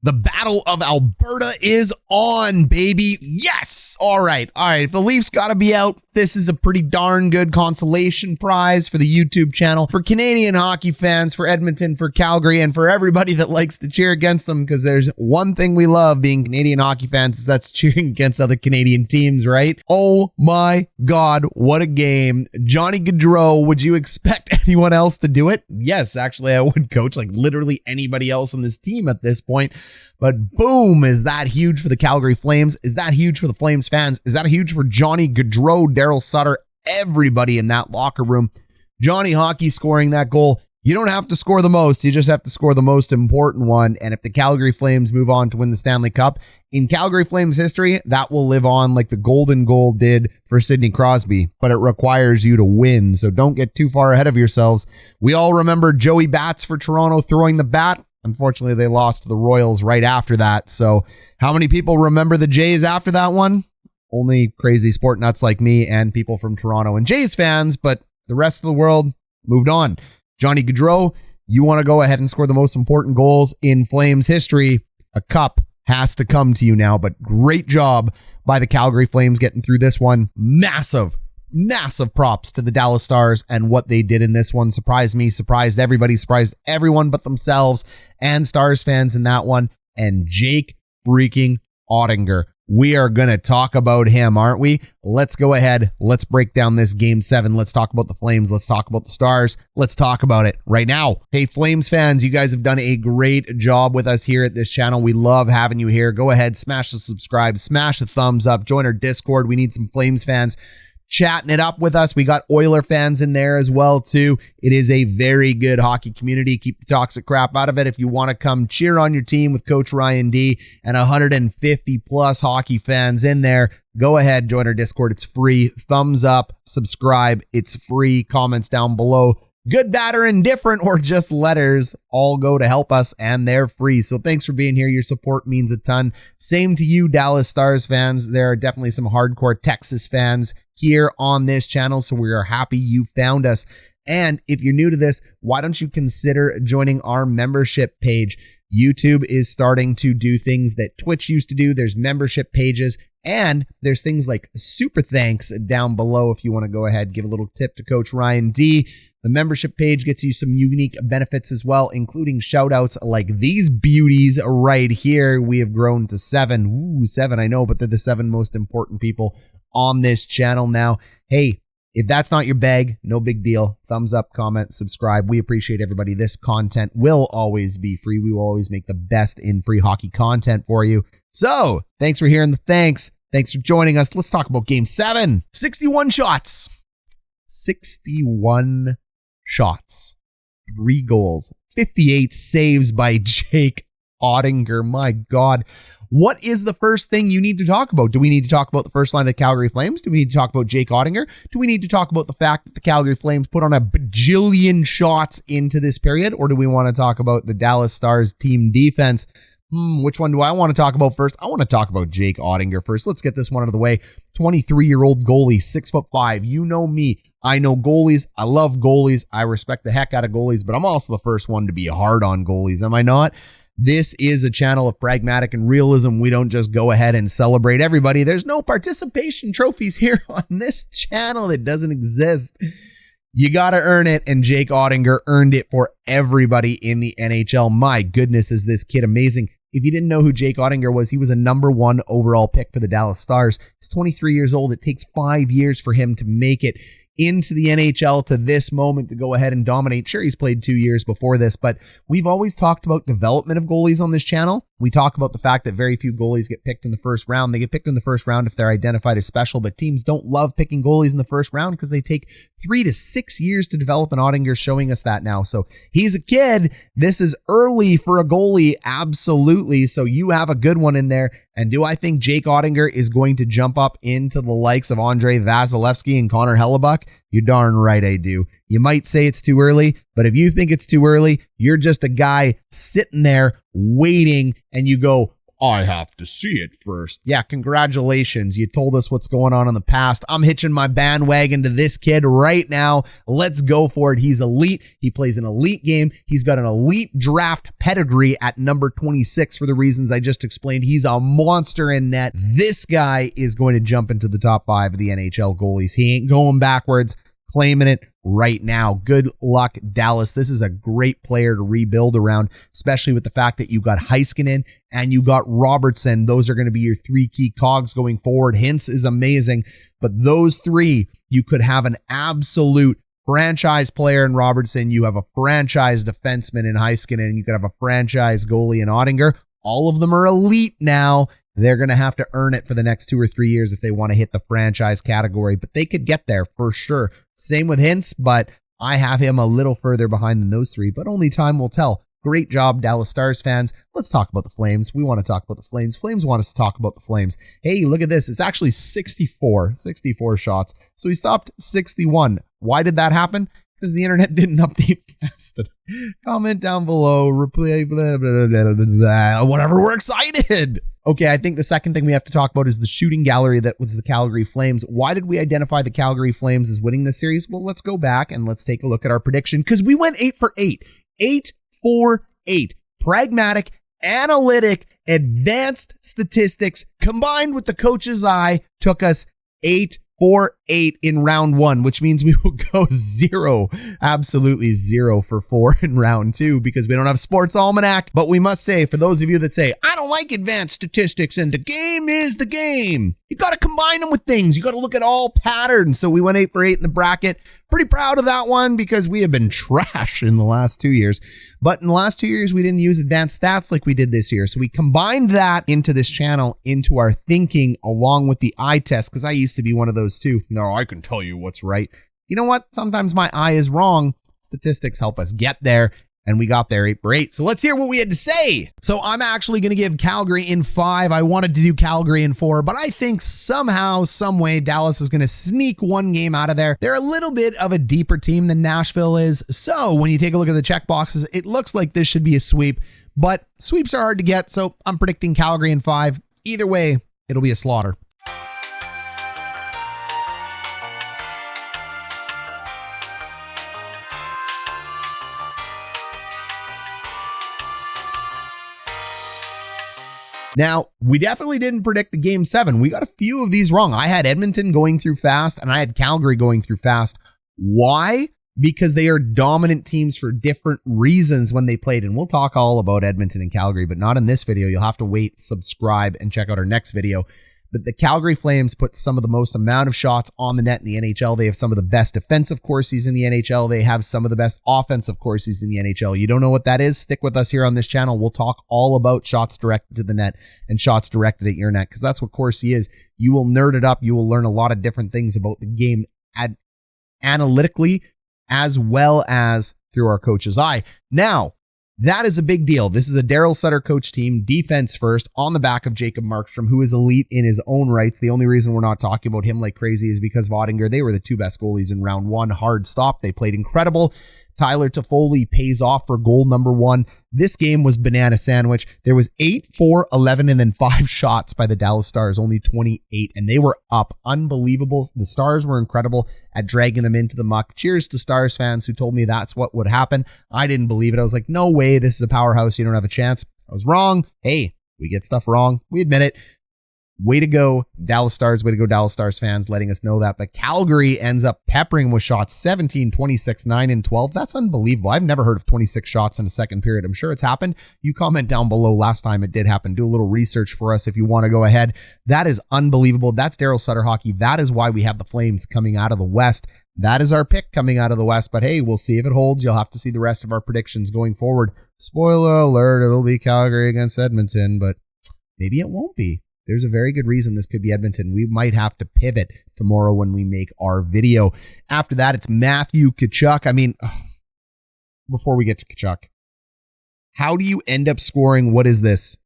The Battle of Alberta is on, baby. Yes. All right. If the Leafs got to be out, this is a pretty darn good consolation prize for the YouTube channel, for Canadian hockey fans, for Edmonton, for Calgary, and for everybody that likes to cheer against them, because there's one thing we love being Canadian hockey fans, is that's cheering against other Canadian teams, right? Oh my God, what a game. Johnny Gaudreau, would you expect anyone else to do it? Yes, actually, I would, coach, like literally anybody else on this team at this point. But boom, is that huge for the Calgary Flames? Is that huge for the Flames fans? Is that huge for Johnny Gaudreau, Daryl Sutter, everybody in that locker room? Johnny Hockey scoring that goal. You don't have to score the most. You just have to score the most important one. And if the Calgary Flames move on to win the Stanley Cup, in Calgary Flames history, that will live on like the golden goal did for Sidney Crosby. But it requires you to win. So don't get too far ahead of yourselves. We all remember Joey Bats for Toronto throwing the bat. Unfortunately, they lost to the Royals right after that. So how many people remember the Jays after that one? Only crazy sport nuts like me and people from Toronto and Jays fans, but the rest of the world moved on. Johnny Gaudreau, you want to go ahead and score the most important goals in Flames history. A cup has to come to you now, but great job by the Calgary Flames getting through this one. Massive props to the Dallas Stars and what they did in this one. Surprised me, surprised everybody, surprised everyone but themselves and Stars fans in that one. And Jake freaking Oettinger. We are going to talk about him, aren't we? Let's go ahead. Let's break down this game 7. Let's talk about the Flames. Let's talk about the Stars. Let's talk about it right now. Hey, Flames fans, you guys have done a great job with us here at this channel. We love having you here. Go ahead, smash the subscribe, smash the thumbs up, join our Discord. We need some Flames fans chatting it up with us. We got Oiler fans in there as well too. It is a very good hockey community. Keep the toxic crap out of it. If you want to come cheer on your team with Coach Ryan D and 150 plus hockey fans in there, go ahead, join our Discord. It's free. Thumbs up, subscribe. It's free. Comments down below. Good, bad, or indifferent, or just letters, all go to help us, and they're free. So thanks for being here. Your support means a ton. Same to you, Dallas Stars fans. There are definitely some hardcore Texas fans here on this channel, so we are happy you found us. And if you're new to this, why don't you consider joining our membership page? YouTube is starting to do things that Twitch used to do. There's membership pages, and there's things like super thanks down below if you want to go ahead, give a little tip to Coach Ryan D. The membership page gets you some unique benefits as well, including shout outs like these beauties right here. We have grown to 7. Ooh, 7, I know, but they're the 7 most important people on this channel now. Hey, if that's not your bag, no big deal. Thumbs up, comment, subscribe. We appreciate everybody. This content will always be free. We will always make the best in free hockey content for you. So thanks for hearing the thanks. Thanks for joining us. Let's talk about game 7. 61 shots. 61 shots. 3 goals. 58 saves by Jake Oettinger. My God. What is the first thing you need to talk about? Do we need to talk about the first line of the Calgary Flames? Do we need to talk about Jake Oettinger? Do we need to talk about the fact that the Calgary Flames put on a bajillion shots into this period? Or do we want to talk about the Dallas Stars team defense? Which one do I want to talk about first? I want to talk about Jake Oettinger first. Let's get this one out of the way. 23-year-old goalie, 6'5". You know me. I know goalies. I love goalies. I respect the heck out of goalies, but I'm also the first one to be hard on goalies. Am I not? This is a channel of pragmatic and realism. We don't just go ahead and celebrate everybody. There's no participation trophies here on this channel. It doesn't exist. You got to earn it, and Jake Oettinger earned it for everybody in the NHL. My goodness, is this kid amazing. If you didn't know who Jake Oettinger was, he was a number 1 overall pick for the Dallas Stars. He's 23 years old. It takes 5 years for him to make it into the NHL to this moment to go ahead and dominate. Sure, he's played 2 years before this, but we've always talked about development of goalies on this channel. We talk about the fact that very few goalies get picked in the first round. They get picked in the first round if they're identified as special, but teams don't love picking goalies in the first round because they take 3 to 6 years to develop, and Oettinger's showing us that now. So he's a kid. This is early for a goalie, absolutely. So you have a good one in there. And do I think Jake Oettinger is going to jump up into the likes of Andrei Vasilevsky and Connor Hellebuck? You're darn right I do. You might say it's too early, but if you think it's too early, you're just a guy sitting there waiting and you go, I have to see it first. Yeah, congratulations. You told us what's going on in the past. I'm hitching my bandwagon to this kid right now. Let's go for it. He's elite. He plays an elite game. He's got an elite draft pedigree at number 26 for the reasons I just explained. He's a monster in net. This guy is going to jump into the top 5 of the NHL goalies. He ain't going backwards. Claiming it right now. Good luck, Dallas. This is a great player to rebuild around, especially with the fact that you got Heiskanen and you got Robertson. Those are going to be your 3 key cogs going forward. Hintz is amazing, but those 3, you could have an absolute franchise player in Robertson. You have a franchise defenseman in Heiskanen, and you could have a franchise goalie in Oettinger. All of them are elite now. They're going to have to earn it for the next 2 or 3 years if they want to hit the franchise category, but they could get there for sure. Same with Hintz, but I have him a little further behind than those 3, but only time will tell. Great job, Dallas Stars fans. Let's talk about the Flames. We want to talk about the Flames. Flames want us to talk about the Flames. Hey, look at this. It's actually 64 shots. So he stopped 61. Why did that happen? Because the internet didn't update fast. Comment down below. Replay, blah, blah, blah, blah, blah, whatever. We're excited. Okay, I think the second thing we have to talk about is the shooting gallery that was the Calgary Flames. Why did we identify the Calgary Flames as winning this series? Well, let's go back and let's take a look at our prediction because we went 8 for 8. 8 for 8. Pragmatic, analytic, advanced statistics combined with the coach's eye took us 8 for 8 in round 1, which means we will go 0, absolutely 0 for 4 in round 2 because we don't have Sports Almanac. But we must say, for those of you that say, I don't like advanced statistics and the game is the game, you got to combine them with things. You got to look at all patterns. So we went 8 for 8 in the bracket. Pretty proud of that one because we have been trash in the last 2 years. But in the last 2 years, we didn't use advanced stats like we did this year. So we combined that into this channel, into our thinking along with the eye test, because I used to be one of those too. No, I can tell you what's right. You know what? Sometimes my eye is wrong. Statistics help us get there. And we got there 8 for 8. So let's hear what we had to say. So I'm actually going to give Calgary in 5. I wanted to do Calgary in 4, but I think somehow, some way, Dallas is going to sneak 1 game out of there. They're a little bit of a deeper team than Nashville is. So when you take a look at the check boxes, it looks like this should be a sweep, but sweeps are hard to get. So I'm predicting Calgary in 5. Either way, it'll be a slaughter. Now, we definitely didn't predict the game 7. We got a few of these wrong. I had Edmonton going through fast and I had Calgary going through fast. Why? Because they are dominant teams for different reasons when they played. And we'll talk all about Edmonton and Calgary, but not in this video. You'll have to wait, subscribe, and check out our next video. But the Calgary Flames put some of the most amount of shots on the net in the NHL. They have some of the best defensive Corsis in the NHL. They have some of the best offensive Corsis in the NHL. You don't know what that is? Stick with us here on this channel. We'll talk all about shots directed to the net and shots directed at your net because that's what Corsi is. You will nerd it up. You will learn a lot of different things about the game analytically as well as through our coach's eye. Now, that is a big deal. This is a Daryl Sutter coach team, defense first, on the back of Jacob Markstrom, who is elite in his own rights. The only reason we're not talking about him like crazy is because of Oettinger. They were the 2 best goalies in round 1. Hard stop. They played incredible. Tyler Toffoli pays off for goal number 1. This game was banana sandwich. There was 8, 4, 11, and then 5 shots by the Dallas Stars, only 28, and they were up. Unbelievable. The Stars were incredible at dragging them into the muck. Cheers to Stars fans who told me that's what would happen. I didn't believe it. I was like, no way. This is a powerhouse. You don't have a chance. I was wrong. Hey, we get stuff wrong. We admit it. Way to go, Dallas Stars. Way to go, Dallas Stars fans, letting us know that. But Calgary ends up peppering with shots 17, 26, 9, and 12. That's unbelievable. I've never heard of 26 shots in a second period. I'm sure it's happened. You comment down below last time it did happen. Do a little research for us if you want to go ahead. That is unbelievable. That's Daryl Sutter hockey. That is why we have the Flames coming out of the West. That is our pick coming out of the West. But hey, we'll see if it holds. You'll have to see the rest of our predictions going forward. Spoiler alert, it'll be Calgary against Edmonton, but maybe it won't be. There's a very good reason this could be Edmonton. We might have to pivot tomorrow when we make our video. After that, it's Matthew Tkachuk. I mean, before we get to Tkachuk, how do you end up scoring? What is this?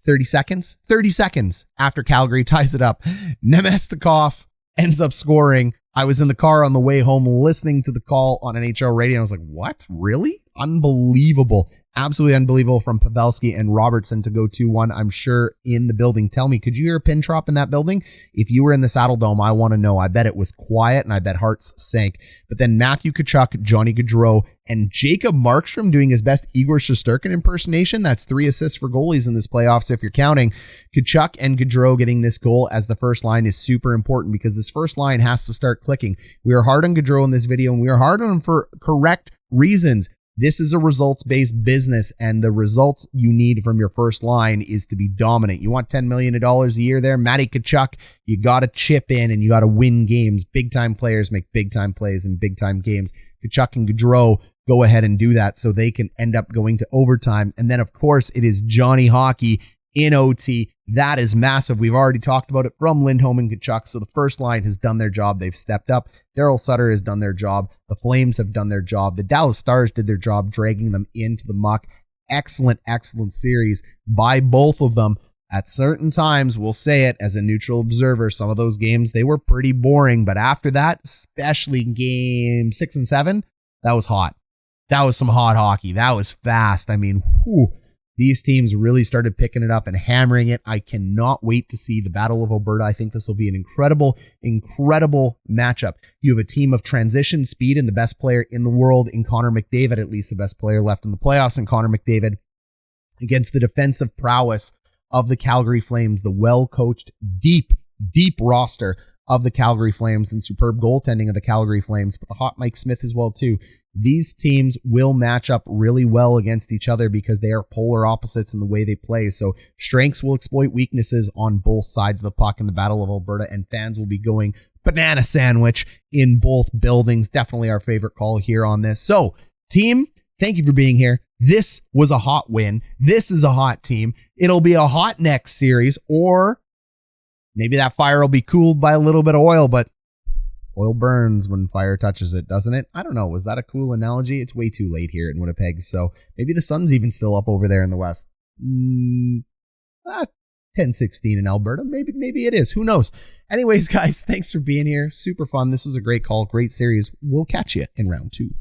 30 seconds? 30 seconds after Calgary ties it up. Nemestikov ends up scoring. I was in the car on the way home listening to the call on NHL radio. And I was like, what? Really? Unbelievable. Absolutely unbelievable from Pavelski and Robertson to go 2-1. I'm sure in the building. Tell me, could you hear a pin drop in that building? If you were in the Saddle Dome, I want to know. I bet it was quiet and I bet hearts sank. But then Matthew Tkachuk, Johnny Gaudreau, and Jacob Markstrom doing his best Igor Shesterkin impersonation. That's 3 assists for goalies in this playoffs if you're counting. Tkachuk and Gaudreau getting this goal as the first line is super important because this first line has to start clicking. We are hard on Gaudreau in this video and we are hard on him for correct reasons. This is a results-based business, and the results you need from your first line is to be dominant. You want $10 million a year there? Matty Tkachuk, you got to chip in and you got to win games. Big-time players make big-time plays in big-time games. Tkachuk and Gaudreau go ahead and do that so they can end up going to overtime. And then, of course, it is Johnny Hockey in OT. That is massive. We've already talked about it from Lindholm and Tkachuk. So the first line has done their job. They've stepped up. Daryl Sutter has done their job. The Flames have done their job. The Dallas Stars did their job, dragging them into the muck. Excellent, excellent series by both of them. At certain times, we'll say it as a neutral observer, some of those games, they were pretty boring. But after that, especially game 6 and 7, that was hot. That was some hot hockey. That was fast. I mean, whew. These teams really started picking it up and hammering it. I cannot wait to see the Battle of Alberta. I think this will be an incredible, incredible matchup. You have a team of transition speed and the best player in the world in Connor McDavid, at least the best player left in the playoffs in Connor McDavid, against the defensive prowess of the Calgary Flames, the well-coached, deep roster of the Calgary Flames and superb goaltending of the Calgary Flames, but the hot Mike Smith as well too. These teams will match up really well against each other because they are polar opposites in the way they play. So strengths will exploit weaknesses on both sides of the puck in the Battle of Alberta, and fans will be going banana sandwich in both buildings. Definitely our favorite call here on this. So team, thank you for being here. This was a hot win. This is a hot team. It'll be a hot next series, or maybe that fire will be cooled by a little bit of oil, but oil burns when fire touches it, doesn't it? I don't know. Was that a cool analogy? It's way too late here in Winnipeg, so maybe the sun's even still up over there in the west. 10:16 in Alberta. Maybe it is. Who knows? Anyways, guys, thanks for being here. Super fun. This was a great call. Great series. We'll catch you in round 2.